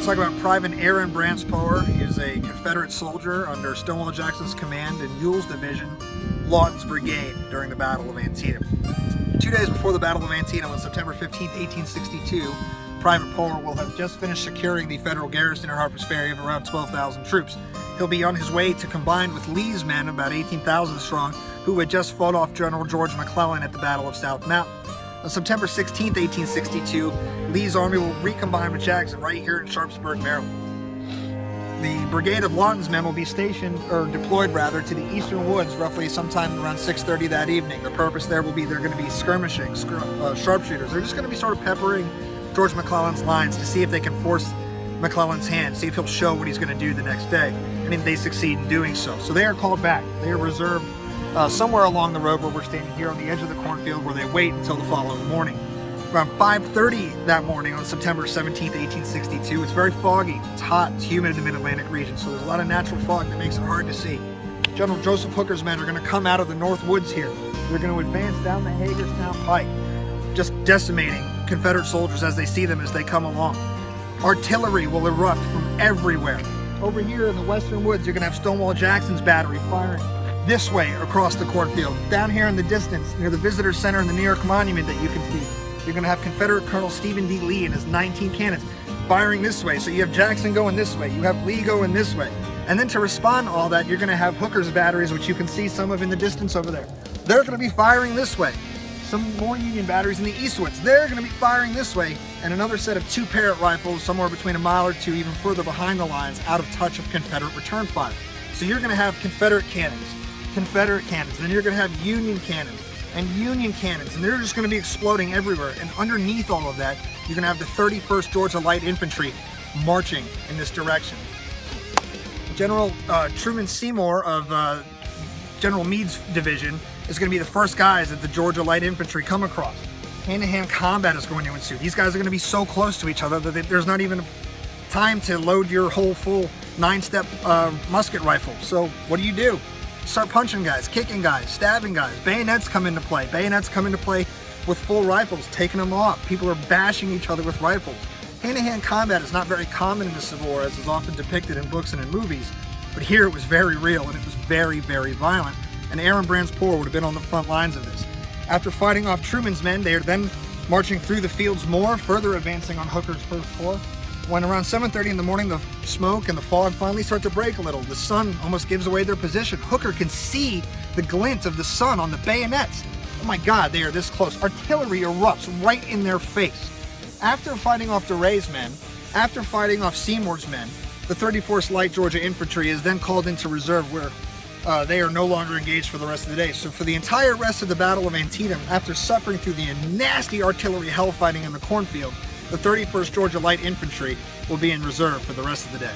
talk about Private Aaron Brance Poer. He is a Confederate soldier under Stonewall Jackson's command in Ewell's division, Lawton's brigade, during the Battle of Antietam. 2 days before the Battle of Antietam, on September 15, 1862, Private Poer will have just finished securing the Federal garrison at Harper's Ferry of around 12,000 troops. He'll be on his way to combine with Lee's men, about 18,000 strong, who had just fought off General George McClellan at the Battle of South Mountain. On September 16, 1862, Lee's army will recombine with Jackson right here in Sharpsburg, Maryland. The brigade of Lawton's men will be stationed, or deployed rather, to the eastern woods roughly sometime around 6:30 that evening. The purpose there will be they're going to be skirmishing, sharpshooters. They're just going to be sort of peppering George McClellan's lines to see if they can force McClellan's hand, see if he'll show what he's going to do the next day, and if they succeed in doing so. So they are called back. They are reserved somewhere along the road where we're standing here on the edge of the cornfield, where they wait until the following morning. Around 5:30 that morning on September 17, 1862, it's very foggy, it's hot, it's humid in the mid-Atlantic region, so there's a lot of natural fog that makes it hard to see. General Joseph Hooker's men are going to come out of the north woods here. They're going to advance down the Hagerstown Pike, just decimating Confederate soldiers as they see them as they come along. Artillery will erupt from everywhere. Over here in the western woods, you're going to have Stonewall Jackson's battery firing this way across the cornfield. Down here in the distance, near the Visitor Center and the New York Monument that you can see, you're going to have Confederate Colonel Stephen D. Lee and his 19 cannons firing this way. So you have Jackson going this way, you have Lee going this way. And then to respond to all that, you're going to have Hooker's batteries, which you can see some of in the distance over there. They're going to be firing this way. Some more Union batteries in the east woods, they're going to be firing this way. And another set of 2 Parrott rifles somewhere between a mile or two, even further behind the lines, out of touch of Confederate return fire. So you're going to have Confederate cannons, then you're going to have Union cannons, and Union cannons, and they're just going to be exploding everywhere. And underneath all of that, you're going to have the 31st Georgia Light Infantry marching in this direction. General Truman Seymour of General Meade's division is going to be the first guys that the Georgia Light Infantry come across. Hand-to-hand combat is going to ensue. These guys are going to be so close to each other that there's not even time to load your whole full 9-step musket rifle. So what do? Start punching guys, kicking guys, stabbing guys. Bayonets come into play. Bayonets come into play with full rifles, taking them off. People are bashing each other with rifles. Hand-to-hand combat is not very common in the Civil War, as is often depicted in books and in movies, but here it was very real, and it was very, very violent, and Aaron Brance Poer would have been on the front lines of this. After fighting off Truman's men, they are then marching through the fields more, further advancing on Hooker's First Corps. When around 7:30 in the morning, the smoke and the fog finally start to break a little. The sun almost gives away their position. Hooker can see the glint of the sun on the bayonets. Oh my God, they are this close. Artillery erupts right in their face. After fighting off DeRay's men, after fighting off Seymour's men, the 34th Light Georgia Infantry is then called into reserve, where they are no longer engaged for the rest of the day. So for the entire rest of the Battle of Antietam, after suffering through the nasty artillery hellfighting in the cornfield, the 31st Georgia Light Infantry will be in reserve for the rest of the day.